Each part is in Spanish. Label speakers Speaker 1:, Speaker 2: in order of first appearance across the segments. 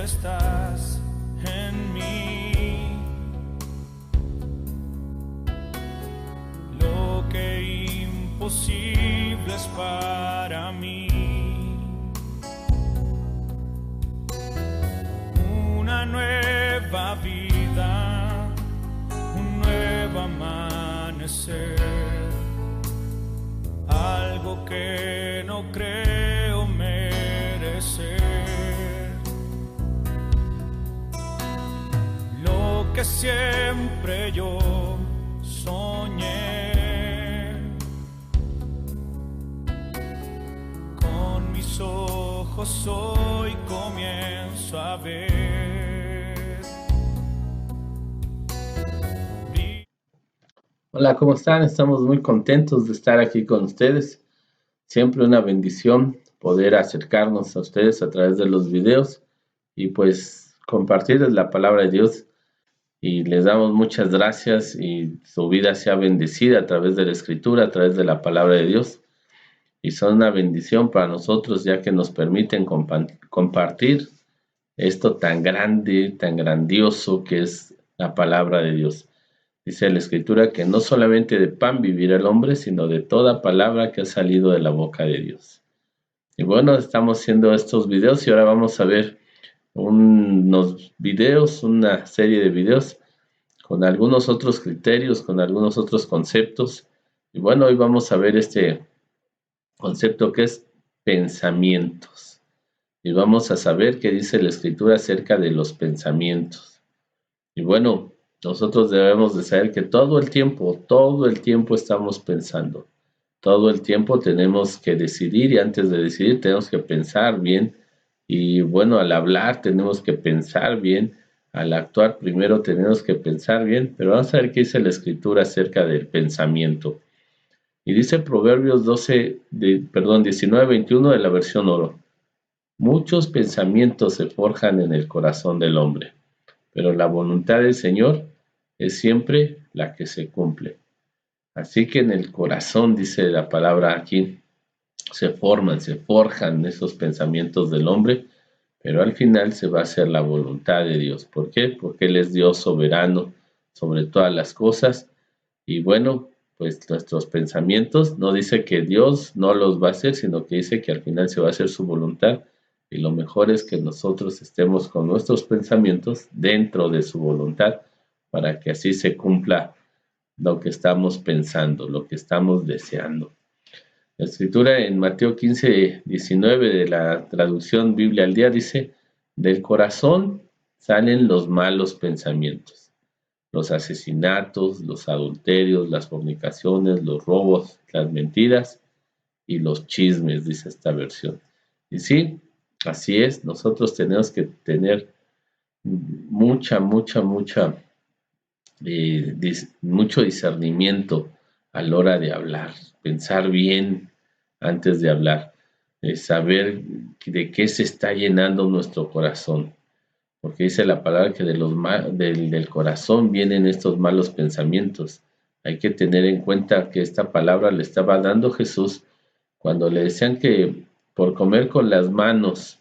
Speaker 1: estás en mí. Lo que imposible es para mí. Una nueva vida, un nuevo amanecer, algo que no creo merecer. Lo que siempre yo soñé, con mis ojos hoy comienzo a ver.
Speaker 2: Hola, ¿cómo están? Estamos muy contentos de estar aquí con ustedes. Siempre una bendición poder acercarnos a ustedes a través de los videos y pues compartirles la palabra de Dios. Y les damos muchas gracias y su vida sea bendecida a través de la Escritura, a través de la palabra de Dios. Y son una bendición para nosotros ya que nos permiten compartir esto tan grande, tan grandioso que es la palabra de Dios. Dice la Escritura que no solamente de pan vivirá el hombre, sino de toda palabra que ha salido de la boca de Dios. Y bueno, estamos haciendo estos videos y ahora vamos a ver unos videos, una serie de videos con algunos otros criterios, con algunos otros conceptos. Y bueno, hoy vamos a ver este concepto que es pensamientos. Y vamos a saber qué dice la Escritura acerca de los pensamientos. Y bueno, nosotros debemos de saber que todo el tiempo estamos pensando. Todo el tiempo tenemos que decidir y antes de decidir tenemos que pensar bien. Y bueno, al hablar tenemos que pensar bien. Al actuar primero tenemos que pensar bien. Pero vamos a ver qué dice la Escritura acerca del pensamiento. Y dice Proverbios 19:21 de la versión Oro. Muchos pensamientos se forjan en el corazón del hombre, pero la voluntad del Señor es siempre la que se cumple. Así que en el corazón, dice la palabra aquí, se forjan esos pensamientos del hombre, pero al final se va a hacer la voluntad de Dios. ¿Por qué? Porque Él es Dios soberano sobre todas las cosas. Y bueno, pues nuestros pensamientos, no dice que Dios no los va a hacer, sino que dice que al final se va a hacer su voluntad. Y lo mejor es que nosotros estemos con nuestros pensamientos dentro de su voluntad para que así se cumpla lo que estamos pensando, lo que estamos deseando. La Escritura en Mateo 15:19 de la traducción Biblia al día dice: del corazón salen los malos pensamientos, los asesinatos, los adulterios, las fornicaciones, los robos, las mentiras y los chismes, dice esta versión. Y sí, así es, nosotros tenemos que tener mucho discernimiento a la hora de hablar, pensar bien antes de hablar, saber de qué se está llenando nuestro corazón, porque dice la palabra que del corazón vienen estos malos pensamientos. Hay que tener en cuenta que esta palabra le estaba dando Jesús cuando le decían que por comer con las manos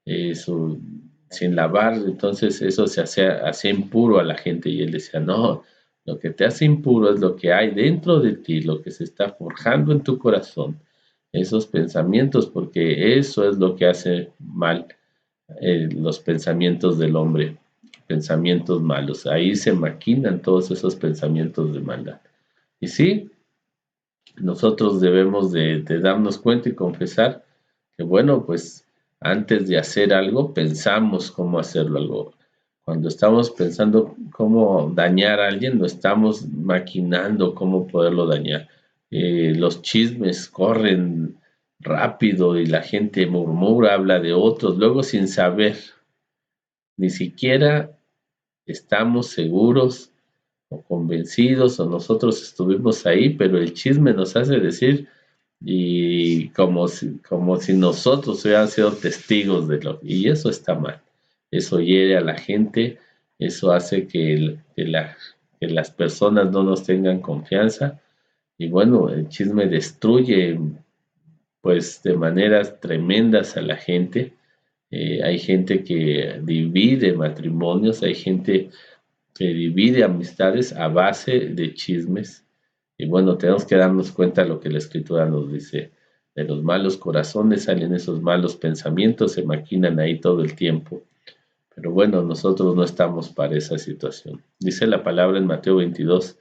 Speaker 2: sin lavar, entonces eso se hacía impuro a la gente, y él decía: no, lo que te hace impuro es lo que hay dentro de ti, lo que se está forjando en tu corazón, esos pensamientos, porque eso es lo que hace mal los pensamientos del hombre, pensamientos malos. Ahí se maquinan todos esos pensamientos de maldad. Y sí, nosotros debemos de darnos cuenta y confesar que, bueno, pues antes de hacer algo, pensamos cómo hacerlo algo. Cuando estamos pensando cómo dañar a alguien, lo estamos maquinando cómo poderlo dañar. Los chismes corren rápido y la gente murmura, habla de otros, luego sin saber, ni siquiera estamos seguros o convencidos o nosotros estuvimos ahí, pero el chisme nos hace decir y como si nosotros hubiéramos sido testigos de lo, y eso está mal, eso hiere a la gente, eso hace que las personas no nos tengan confianza, y bueno, el chisme destruye pues de maneras tremendas a la gente, Hay gente que divide matrimonios, hay gente que divide amistades a base de chismes. Y bueno, tenemos que darnos cuenta de lo que la Escritura nos dice. De los malos corazones salen esos malos pensamientos, se maquinan ahí todo el tiempo. Pero bueno, nosotros no estamos para esa situación. Dice la palabra en Mateo 22,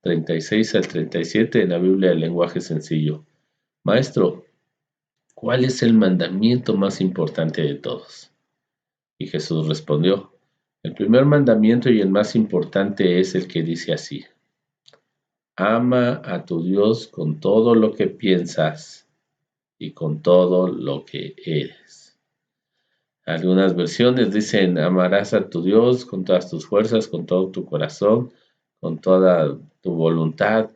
Speaker 2: 36 al 37 en la Biblia del lenguaje sencillo. Maestro, ¿cuál es el mandamiento más importante de todos? Y Jesús respondió, el primer mandamiento y el más importante es el que dice así, ama a tu Dios con todo lo que piensas y con todo lo que eres. Algunas versiones dicen, amarás a tu Dios con todas tus fuerzas, con todo tu corazón, con toda tu voluntad.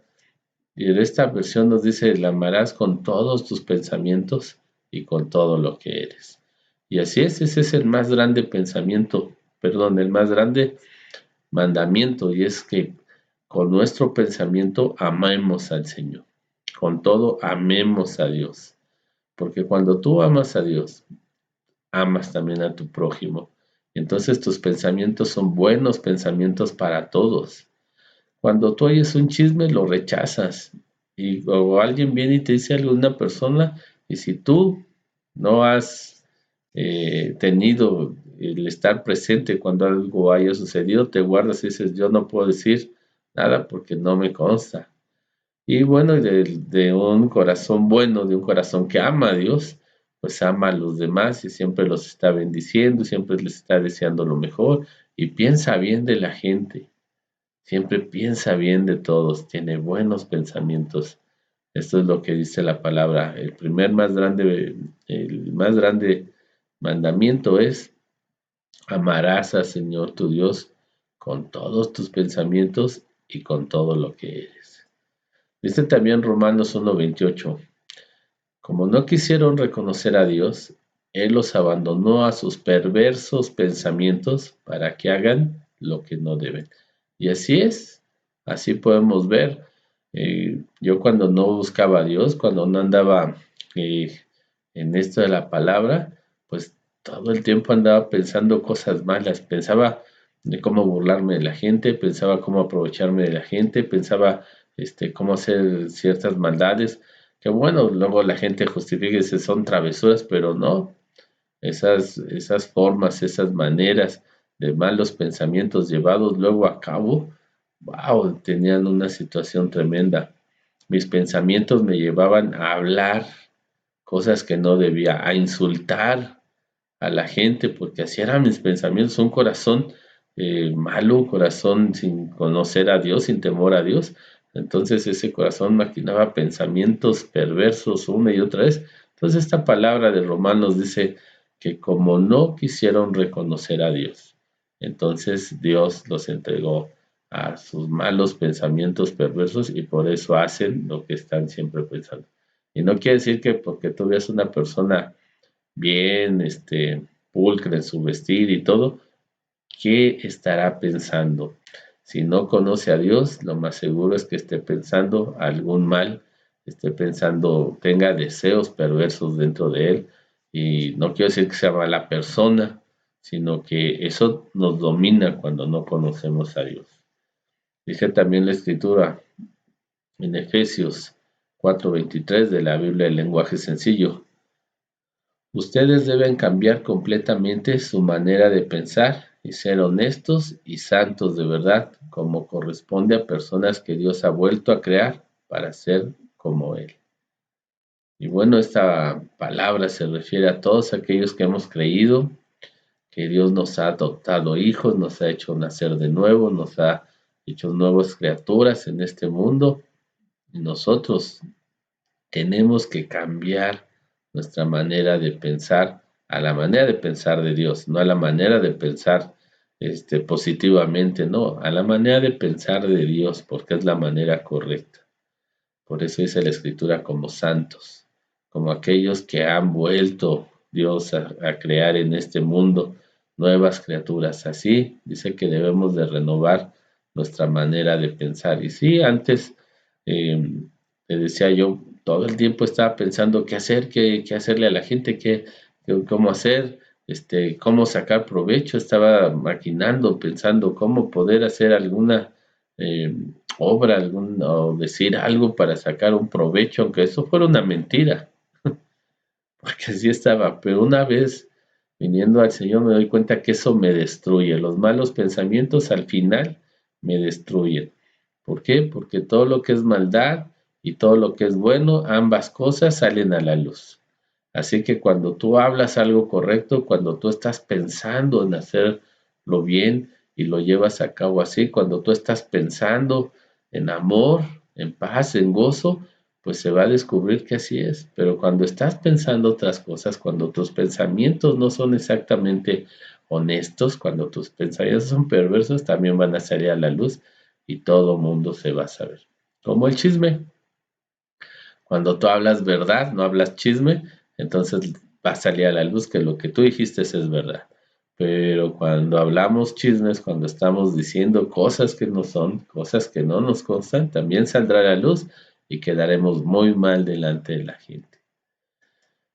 Speaker 2: Y en esta versión nos dice, la amarás con todos tus pensamientos y con todo lo que eres. Y así es, ese es el más grande el más grande mandamiento, y es que con nuestro pensamiento amemos al Señor. Con todo amemos a Dios. Porque cuando tú amas a Dios, amas también a tu prójimo. Entonces tus pensamientos son buenos pensamientos para todos. Cuando tú oyes un chisme, lo rechazas. O alguien viene y te dice algo de una persona, y si tú no has tenido el estar presente cuando algo haya sucedido, te guardas y dices, yo no puedo decir nada porque no me consta. Y bueno, de un corazón bueno, de un corazón que ama a Dios, pues ama a los demás y siempre los está bendiciendo, siempre les está deseando lo mejor y piensa bien de la gente. Siempre piensa bien de todos, tiene buenos pensamientos. Esto es lo que dice la palabra. El más grande mandamiento es amarás al Señor tu Dios con todos tus pensamientos y con todo lo que eres. Dice también Romanos 1:28. Como no quisieron reconocer a Dios, Él los abandonó a sus perversos pensamientos para que hagan lo que no deben. Y así es, así podemos ver. Yo cuando no buscaba a Dios, cuando no andaba eh, en esto de la palabra, pues todo el tiempo andaba pensando cosas malas, pensaba de cómo burlarme de la gente, pensaba cómo aprovecharme de la gente, pensaba cómo hacer ciertas maldades, que bueno, luego la gente justifica y dice son travesuras, pero no, esas formas, esas maneras de malos pensamientos llevados luego a cabo, wow, tenían una situación tremenda. Mis pensamientos me llevaban a hablar cosas que no debía, a insultar a la gente, porque así eran mis pensamientos, un corazón malo, un corazón sin conocer a Dios, sin temor a Dios. Entonces ese corazón maquinaba pensamientos perversos una y otra vez. Entonces esta palabra de Romanos dice que como no quisieron reconocer a Dios, entonces Dios los entregó a sus malos pensamientos perversos y por eso hacen lo que están siempre pensando. Y no quiere decir que porque tú veas una persona bien, pulcra en su vestir y todo, ¿qué estará pensando? Si no conoce a Dios, lo más seguro es que esté pensando algún mal, esté pensando, tenga deseos perversos dentro de él. Y no quiero decir que sea mala persona, sino que eso nos domina cuando no conocemos a Dios. Dice también la Escritura en Efesios 4:23 de la Biblia del lenguaje sencillo. Ustedes deben cambiar completamente su manera de pensar y ser honestos y santos de verdad, como corresponde a personas que Dios ha vuelto a crear para ser como Él. Y bueno, esta palabra se refiere a todos aquellos que hemos creído que Dios nos ha adoptado hijos, nos ha hecho nacer de nuevo, nos ha hecho nuevas criaturas en este mundo y nosotros tenemos que cambiar nuestra manera de pensar a la manera de pensar de Dios, no a la manera de pensar positivamente, no, a la manera de pensar de Dios, porque es la manera correcta. Por eso dice la Escritura como santos, como aquellos que han vuelto Dios a crear en este mundo nuevas criaturas. Así dice que debemos de renovar nuestra manera de pensar. Y sí, antes te decía yo, todo el tiempo estaba pensando qué hacer, qué hacerle a la gente, cómo hacer, cómo sacar provecho, estaba maquinando, pensando cómo poder hacer alguna eh, obra, o decir algo para sacar un provecho, aunque eso fuera una mentira, porque así estaba. Pero una vez viniendo al Señor me doy cuenta que eso me destruye. Los malos pensamientos al final me destruyen. ¿Por qué? Porque todo lo que es maldad y todo lo que es bueno, ambas cosas salen a la luz. Así que cuando tú hablas algo correcto, cuando tú estás pensando en hacerlo bien y lo llevas a cabo así, cuando tú estás pensando en amor, en paz, en gozo, pues se va a descubrir que así es. Pero cuando estás pensando otras cosas, cuando tus pensamientos no son exactamente honestos, cuando tus pensamientos son perversos, también van a salir a la luz y todo mundo se va a saber. Como el chisme. Cuando tú hablas verdad, no hablas chisme, entonces va a salir a la luz que lo que tú dijiste es verdad. Pero cuando hablamos chismes, cuando estamos diciendo cosas que no son, cosas que no nos constan, también saldrá a la luz y quedaremos muy mal delante de la gente.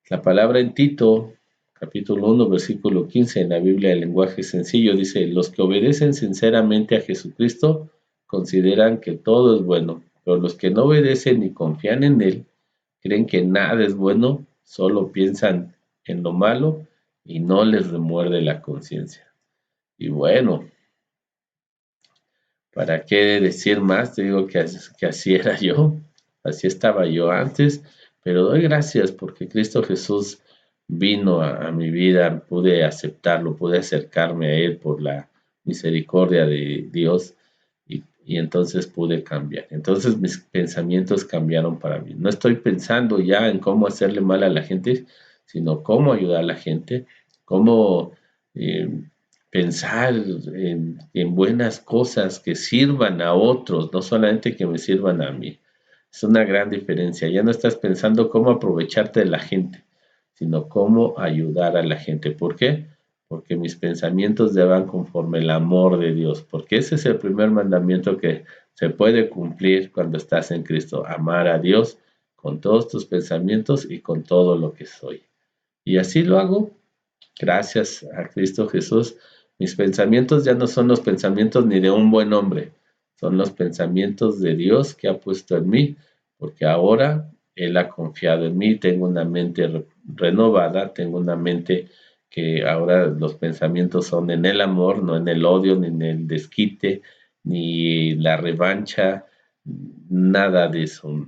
Speaker 2: La palabra en Tito, capítulo 1, versículo 15, en la Biblia del lenguaje sencillo, dice: los que obedecen sinceramente a Jesucristo consideran que todo es bueno, pero los que no obedecen ni confían en Él, creen que nada es bueno, solo piensan en lo malo y no les remuerde la conciencia. Y bueno, ¿para qué decir más? Te digo que así era yo, así estaba yo antes, pero doy gracias porque Cristo Jesús vino a mi vida, pude aceptarlo, pude acercarme a Él por la misericordia de Dios y entonces pude cambiar. Entonces mis pensamientos cambiaron para mí. No estoy pensando ya en cómo hacerle mal a la gente, sino cómo ayudar a la gente, cómo eh, pensar en buenas cosas que sirvan a otros, no solamente que me sirvan a mí. Es una gran diferencia. Ya no estás pensando cómo aprovecharte de la gente, sino cómo ayudar a la gente. ¿Por qué? Porque mis pensamientos ya van conforme el amor de Dios, porque ese es el primer mandamiento que se puede cumplir cuando estás en Cristo: amar a Dios con todos tus pensamientos y con todo lo que soy. Y así lo hago, gracias a Cristo Jesús. Mis pensamientos ya no son los pensamientos ni de un buen hombre, son los pensamientos de Dios que ha puesto en mí, porque ahora Él ha confiado en mí, tengo una mente renovada, tengo una mente que ahora los pensamientos son en el amor, no en el odio, ni en el desquite, ni la revancha, nada de eso.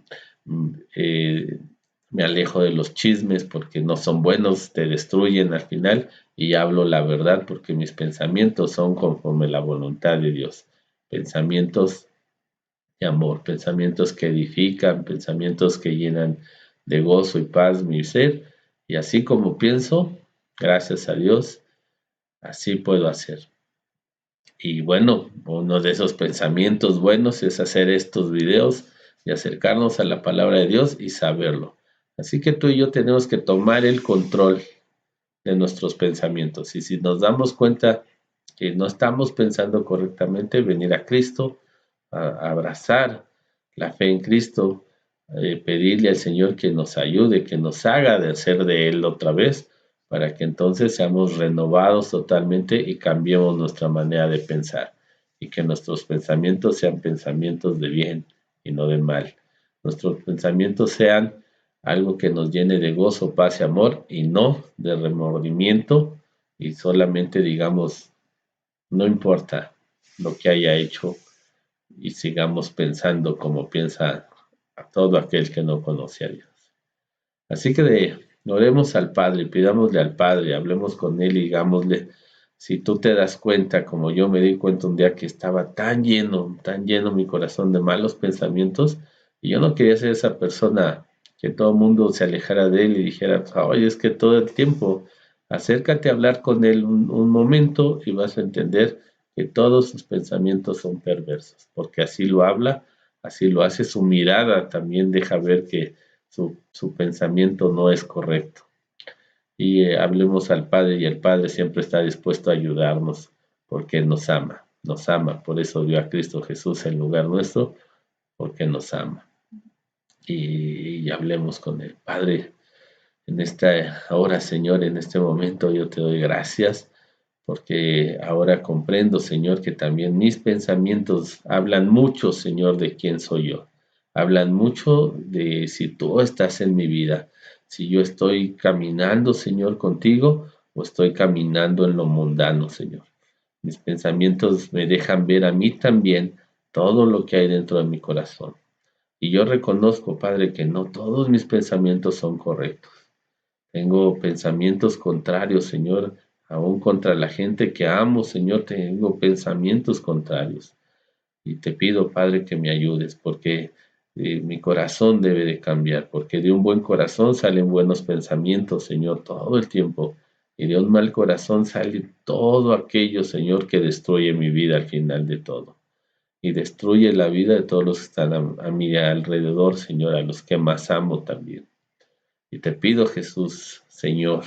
Speaker 2: Me alejo de los chismes porque no son buenos, te destruyen al final, y hablo la verdad porque mis pensamientos son conforme la voluntad de Dios. Pensamientos de amor, pensamientos que edifican, pensamientos que llenan de gozo y paz mi ser, y así como pienso, gracias a Dios, así puedo hacer. Y bueno, uno de esos pensamientos buenos es hacer estos videos y acercarnos a la palabra de Dios y saberlo. Así que tú y yo tenemos que tomar el control de nuestros pensamientos. Y si nos damos cuenta que no estamos pensando correctamente, venir a Cristo, a abrazar la fe en Cristo, pedirle al Señor que nos ayude, que nos haga de hacer de Él otra vez, para que entonces seamos renovados totalmente y cambiemos nuestra manera de pensar, y que nuestros pensamientos sean pensamientos de bien y no de mal. Nuestros pensamientos sean algo que nos llene de gozo, paz y amor, y no de remordimiento, y solamente digamos, no importa lo que haya hecho, y sigamos pensando como piensa a todo aquel que no conoce a Dios. Así que oremos al Padre, pidámosle al Padre, hablemos con Él y digámosle: si tú te das cuenta, como yo me di cuenta un día que estaba tan lleno mi corazón de malos pensamientos, y yo no quería ser esa persona que todo el mundo se alejara de Él y dijera: oye, es que todo el tiempo, acércate a hablar con Él un momento y vas a entender que todos sus pensamientos son perversos, porque así lo habla, así lo hace, su mirada también deja ver que su pensamiento no es correcto. Y hablemos al Padre, y el Padre siempre está dispuesto a ayudarnos porque nos ama, por eso dio a Cristo Jesús en lugar nuestro, porque nos ama. Y hablemos con el Padre. En esta hora, Señor, en este momento yo te doy gracias porque ahora comprendo, Señor, que también mis pensamientos hablan mucho, Señor, de quién soy yo. Hablan mucho de si tú estás en mi vida, si yo estoy caminando, Señor, contigo o estoy caminando en lo mundano, Señor. Mis pensamientos me dejan ver a mí también todo lo que hay dentro de mi corazón. Y yo reconozco, Padre, que no todos mis pensamientos son correctos. Tengo pensamientos contrarios, Señor, aún contra la gente que amo, Señor, tengo pensamientos contrarios. Y te pido, Padre, que me ayudes, porque mi corazón debe de cambiar, porque de un buen corazón salen buenos pensamientos, Señor, todo el tiempo. Y de un mal corazón sale todo aquello, Señor, que destruye mi vida al final de todo. Y destruye la vida de todos los que están a mi alrededor, Señor, a los que más amo también. Y te pido, Jesús, Señor,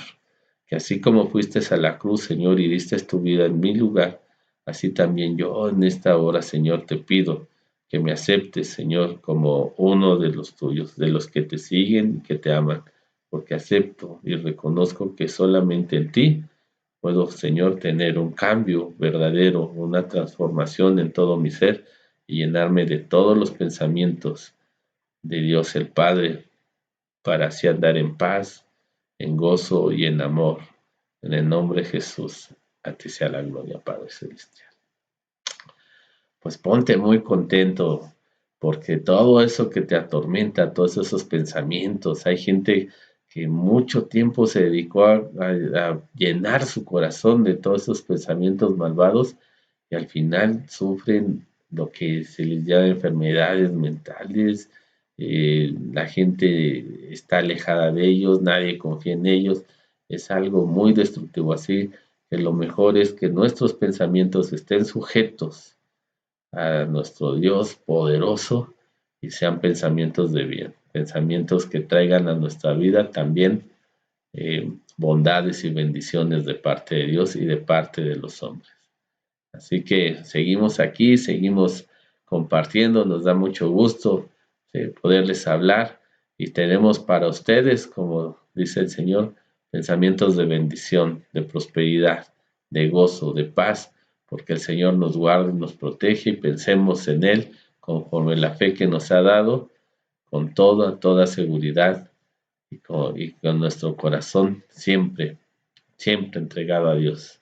Speaker 2: que así como fuiste a la cruz, Señor, y diste tu vida en mi lugar, así también yo en esta hora, Señor, te pido que me aceptes, Señor, como uno de los tuyos, de los que te siguen y que te aman, porque acepto y reconozco que solamente en ti puedo, Señor, tener un cambio verdadero, una transformación en todo mi ser y llenarme de todos los pensamientos de Dios el Padre, para así andar en paz, en gozo y en amor. En el nombre de Jesús, a ti sea la gloria, Padre Celestial. Pues ponte muy contento, porque todo eso que te atormenta, todos esos pensamientos, hay gente que mucho tiempo se dedicó a llenar su corazón de todos esos pensamientos malvados y al final sufren lo que se les llama enfermedades mentales. La gente está alejada de ellos, nadie confía en ellos, es algo muy destructivo. Así que lo mejor es que nuestros pensamientos estén sujetos a nuestro Dios poderoso y sean pensamientos de bien, pensamientos que traigan a nuestra vida también bondades y bendiciones de parte de Dios y de parte de los hombres. Así que seguimos aquí, seguimos compartiendo, nos da mucho gusto poderles hablar y tenemos para ustedes, como dice el Señor, pensamientos de bendición, de prosperidad, de gozo, de paz, porque el Señor nos guarda y nos protege y pensemos en Él conforme la fe que nos ha dado, con toda seguridad y con nuestro corazón siempre entregado a Dios.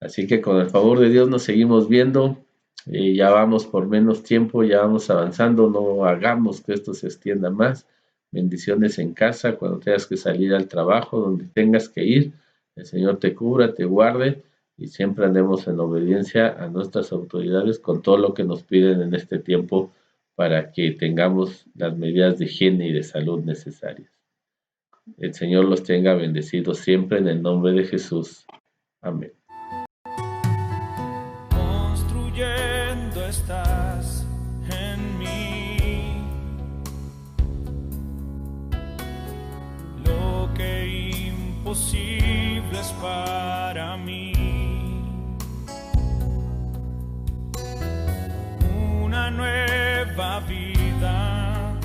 Speaker 2: Así que con el favor de Dios nos seguimos viendo. Ya vamos por menos tiempo, ya vamos avanzando, no hagamos que esto se extienda más. Bendiciones en casa, cuando tengas que salir al trabajo, donde tengas que ir, el Señor te cubra, te guarde y siempre andemos en obediencia a nuestras autoridades con todo lo que nos piden en este tiempo para que tengamos las medidas de higiene y de salud necesarias. El Señor los tenga bendecidos siempre en el nombre de Jesús. Amén.
Speaker 1: Construyendo estás en mí, lo que imposible es para mí, una nueva vida,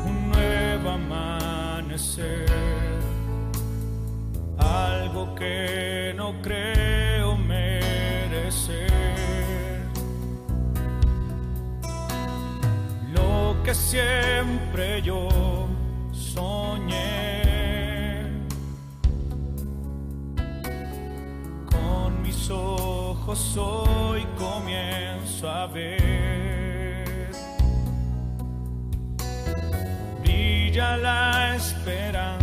Speaker 1: un nuevo amanecer, algo que no creo merecer, lo que siempre yo soñé, con mis ojos hoy comienzo a ver, brilla la esperanza